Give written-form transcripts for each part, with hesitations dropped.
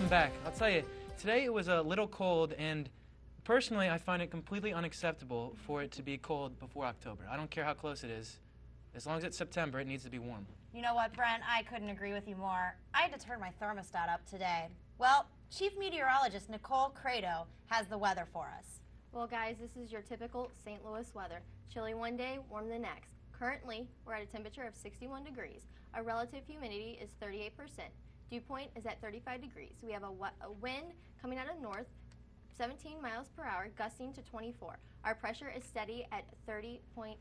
back. I'll tell you, today it was a little cold, and personally I find it completely unacceptable for it to be cold before October. I don't care how close it is. As long as it's September, it needs to be warm. You know what, Brent? I couldn't agree with you more. I had to turn my thermostat up today. Well, Chief Meteorologist Nicole Credo has the weather for us. Well, guys, this is your typical St. Louis weather. Chilly one day, warm the next. Currently, we're at a temperature of 61 degrees. Our relative humidity is 38%. Dew point is at 35 degrees. We have a wind coming out of north, 17 miles per hour, gusting to 24. Our pressure is steady at 30.01.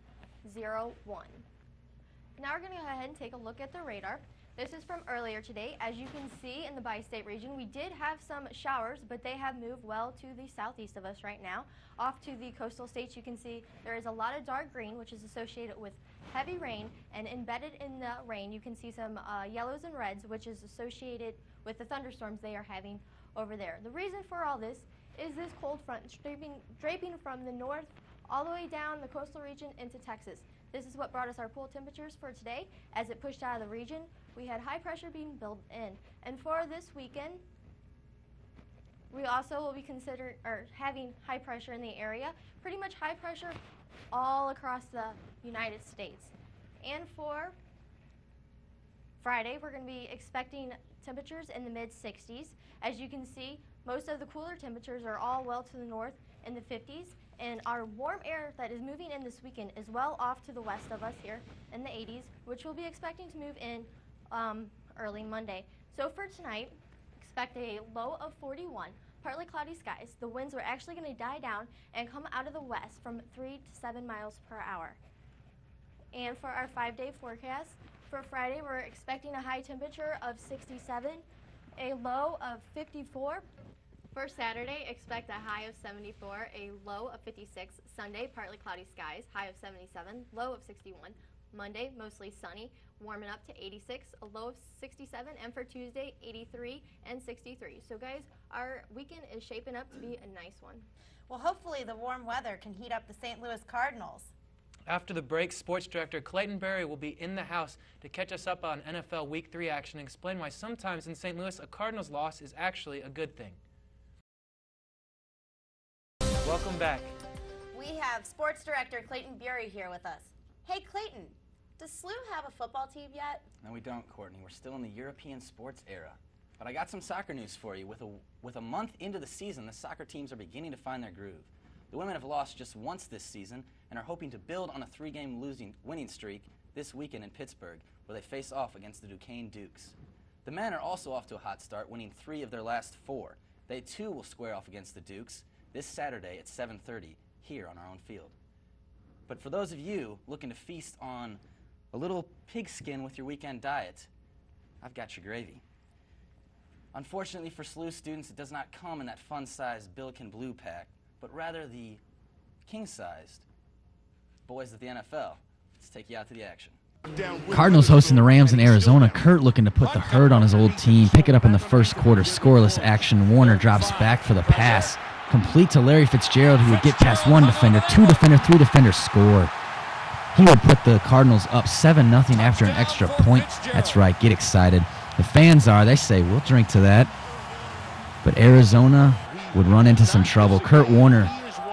Now we're going to go ahead and take a look at the radar. This is from earlier today. As you can see in the bi-state region, we did have some showers, but they have moved well to the southeast of us right now. Off to the coastal states, you can see there is a lot of dark green, which is associated with heavy rain, and embedded in the rain, you can see some yellows and reds, which is associated with the thunderstorms they are having over there. The reason for all this is this cold front draping from the north all the way down the coastal region into Texas. This is what brought us our pool temperatures for today. As it pushed out of the region, we had high pressure being built in. And for this weekend, we also will be having high pressure in the area, pretty much high pressure all across the United States. And for Friday, we're going to be expecting temperatures in the mid-60s. As you can see, most of the cooler temperatures are all well to the north in the 50s. And our warm air that is moving in this weekend is well off to the west of us here in the 80s, which we'll be expecting to move in early Monday. So for tonight, expect a low of 41, partly cloudy skies. The winds are actually going to die down and come out of the west from 3 to 7 miles per hour. And for our 5-day forecast, for Friday, we're expecting a high temperature of 67, a low of 54. For Saturday, expect a high of 74, a low of 56. Sunday, partly cloudy skies, high of 77, low of 61. Monday, mostly sunny, warming up to 86, a low of 67. And for Tuesday, 83 and 63. So guys, our weekend is shaping up to be a nice one. Well, hopefully the warm weather can heat up the St. Louis Cardinals. After the break, sports director Clayton Berry will be in the house to catch us up on NFL Week 3 action and explain why sometimes in St. Louis a Cardinals loss is actually a good thing. Welcome back. We have sports director Clayton Berry here with us. Hey Clayton, does SLU have a football team yet? No, we don't, Courtney. We're still in the European sports era. But I got some soccer news for you. With a month into the season, the soccer teams are beginning to find their groove. The women have lost just once this season and are hoping to build on a 3-game winning streak this weekend in Pittsburgh, where they face off against the Duquesne Dukes. The men are also off to a hot start, winning 3 of their last 4. They too will square off against the Dukes this Saturday at 7:30 here on our own field. But for those of you looking to feast on a little pigskin with your weekend diet, I've got your gravy. Unfortunately for SLU students, it does not come in that fun-sized Billiken Blue pack, but rather the king-sized boys of the NFL. Let's take you out to the action. Cardinals hosting the Rams in Arizona. Kurt looking to put the hurt on his old team. Pick it up in the first quarter. Scoreless action. Warner drops back for the pass. Complete to Larry Fitzgerald, who would get past 1 defender, 2 defender, 3 defenders, score. He would put the Cardinals up 7-0 after an extra point. That's right, get excited. The fans they say, we'll drink to that. But Arizona would run into some trouble. Kurt Warner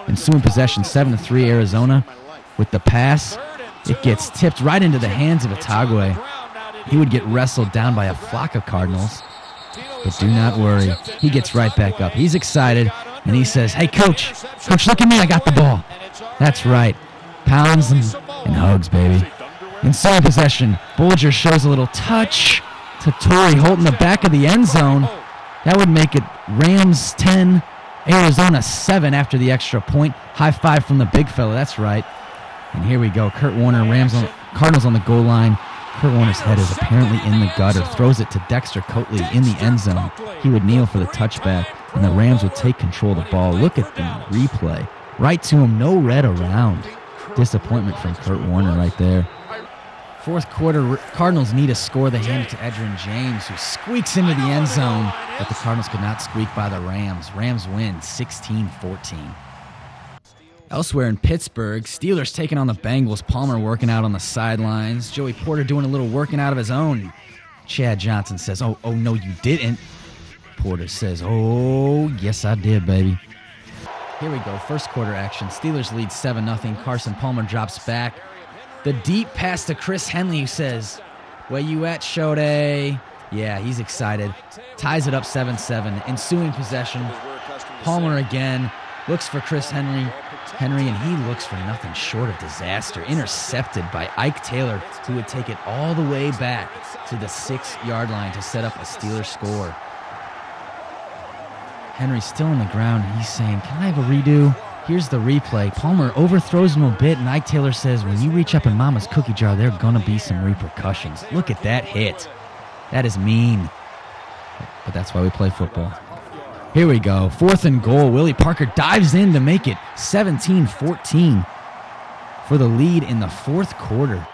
ensuing possession, 7-3 Arizona. With the pass, it gets tipped right into the hands of Itagwe. He would get wrestled down by a flock of Cardinals. But do not worry, he gets right back up. He's excited. And he says, hey, Coach, look at me, I got the ball. That's right. Pounds and hugs, baby. Ensuing possession, Bolger shows a little touch to Torrey Holt in the back of the end zone. That would make it Rams 10, Arizona 7 after the extra point. High five from the big fella, that's right. And here we go, Kurt Warner, Cardinals on the goal line. Kurt Warner's head is apparently in the gutter, throws it to Dexter Coatley in the end zone. He would kneel for the touchback, and the Rams would take control of the ball. Look at the replay. Right to him, no red around. Disappointment from Kurt Warner right there. Fourth quarter, Cardinals need a score. They hand it to Edgerrin James, who squeaks into the end zone, but the Cardinals could not squeak by the Rams. Rams win 16-14. Elsewhere in Pittsburgh, Steelers taking on the Bengals. Palmer working out on the sidelines. Joey Porter doing a little working out of his own. Chad Johnson says, oh no, you didn't. Porter says, oh, yes, I did, baby. Here we go, first quarter action. Steelers lead 7-0. Carson Palmer drops back. The deep pass to Chris Henley, who says, where you at, Shode? Yeah, he's excited. Ties it up 7-7. Ensuing possession. Palmer again looks for Chris Henry, and he looks for nothing short of disaster. Intercepted by Ike Taylor, who would take it all the way back to the 6-yard line to set up a Steelers score. Henry's still on the ground. He's saying, can I have a redo? Here's the replay. Palmer overthrows him a bit, and Ike Taylor says, when you reach up in Mama's cookie jar, there are going to be some repercussions. Look at that hit. That is mean. But that's why we play football. Here we go. 4th and goal. Willie Parker dives in to make it 17-14 for the lead in the 4th quarter.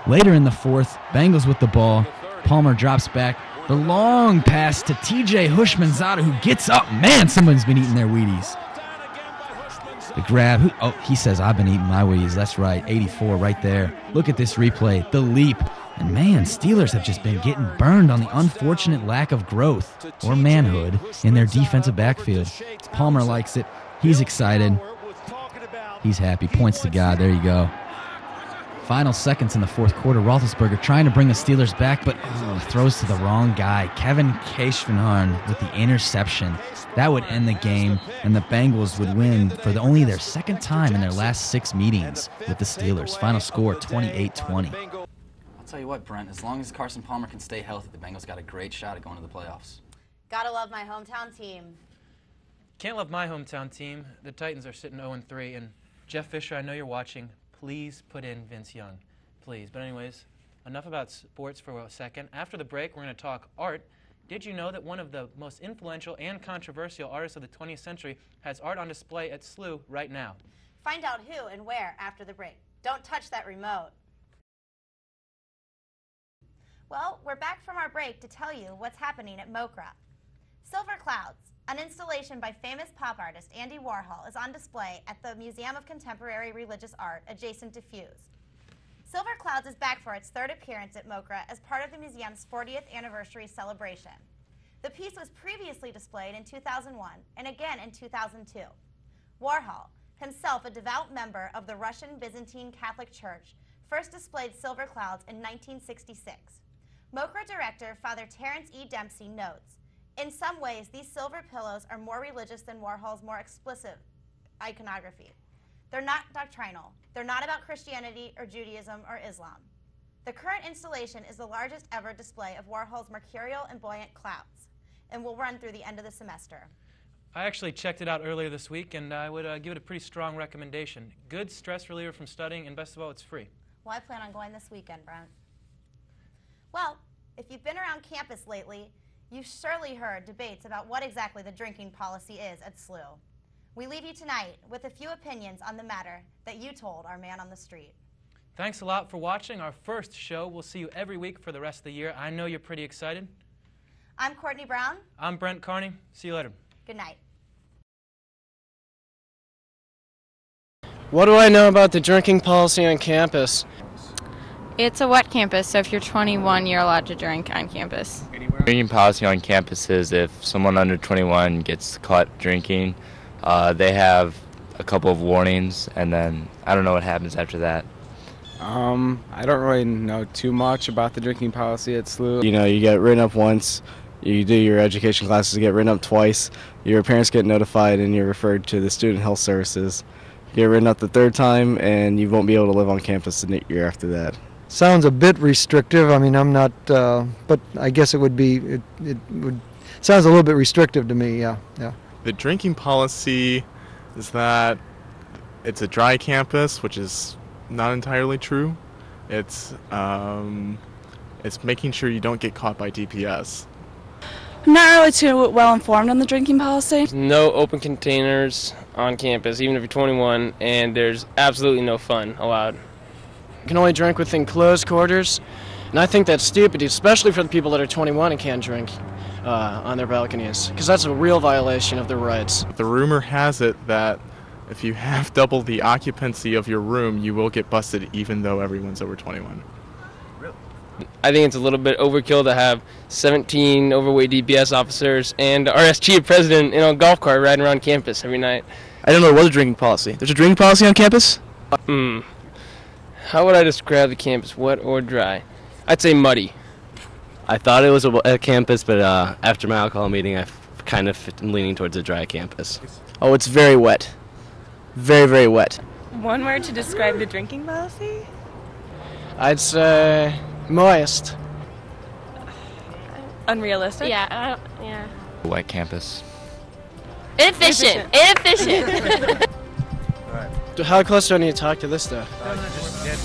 Later in the 4th, Bengals with the ball. Palmer drops back. The long pass to TJ Hushmanzada, who gets up. Man, someone's been eating their Wheaties. The grab. He says, I've been eating my Wheaties. That's right. 84 right there. Look at this replay. The leap. And man, Steelers have just been getting burned on the unfortunate lack of growth or manhood in their defensive backfield. Palmer likes it. He's excited. He's happy. Points to God. There you go. Final seconds in the 4th quarter. Roethlisberger trying to bring the Steelers back, but throws to the wrong guy. Kevin Keishvenharn with the interception. That would end the game, and the Bengals would win for only their 2nd time in their last 6 meetings with the Steelers. Final score, 28-20. I'll tell you what, Brent, as long as Carson Palmer can stay healthy, the Bengals got a great shot at going to the playoffs. Gotta love my hometown team. Can't love my hometown team. The Titans are sitting 0-3, and Jeff Fisher, I know you're watching. Please put in Vince Young, please. But anyways, enough about sports for a second. After the break, we're going to talk art. Did you know that one of the most influential and controversial artists of the 20th century has art on display at SLU right now? Find out who and where after the break. Don't touch that remote. Well, we're back from our break to tell you what's happening at MoCRA. Silver Clouds, an installation by famous pop artist Andy Warhol, is on display at the Museum of Contemporary Religious Art adjacent to Fuse. Silver Clouds is back for its 3rd appearance at MoCRA as part of the museum's 40th anniversary celebration. The piece was previously displayed in 2001 and again in 2002. Warhol, himself a devout member of the Russian Byzantine Catholic Church, first displayed Silver Clouds in 1966. MoCRA director Father Terence E. Dempsey notes, in some ways, these silver pillows are more religious than Warhol's more explicit iconography. They're not doctrinal. They're not about Christianity or Judaism or Islam. The current installation is the largest ever display of Warhol's mercurial and buoyant clouds and will run through the end of the semester. I actually checked it out earlier this week, and I would give it a pretty strong recommendation. Good stress reliever from studying, and best of all, it's free. Well, I plan on going this weekend, Brent. Well, if you've been around campus lately, you've surely heard debates about what exactly the drinking policy is at SLU. We leave you tonight with a few opinions on the matter that you told our man on the street. Thanks a lot for watching our first show. We'll see you every week for the rest of the year. I know you're pretty excited. I'm Courtney Brown. I'm Brent Carney. See you later. Good night. What do I know about the drinking policy on campus? It's a wet campus, so if you're 21, you're allowed to drink on campus. Drinking policy on campus is if someone under 21 gets caught drinking, they have a couple of warnings, and then I don't know what happens after that. I don't really know too much about the drinking policy at SLU. You know, you get written up once, you do your education classes, you get written up twice, your parents get notified, and you're referred to the student health services. You get written up the 3rd time, and you won't be able to live on campus the year after that. Sounds a bit restrictive. I mean, I'm not, but I guess it would be, it would, sounds a little bit restrictive to me, yeah. The drinking policy is that it's a dry campus, which is not entirely true. It's making sure you don't get caught by DPS. I'm not really too well informed on the drinking policy. No open containers on campus, even if you're 21, and there's absolutely no fun allowed. You can only drink within closed quarters, and I think that's stupid, especially for the people that are 21 and can't drink on their balconies, because that's a real violation of their rights. The rumor has it that if you have double the occupancy of your room, you will get busted even though everyone's over 21. Really? I think it's a little bit overkill to have 17 overweight DPS officers and our SG president in a golf cart riding around campus every night. I didn't know there was a drinking policy. There's a drinking policy on campus? How would I describe the campus, wet or dry? I'd say muddy. I thought it was a campus, but after my alcohol meeting, I kind of am leaning towards a dry campus. Oh, it's very wet. Very, very wet. One word to describe the drinking policy? I'd say moist. Unrealistic? Yeah. White campus. Inefficient. Inefficient. How close do I need to talk to this stuff? Just get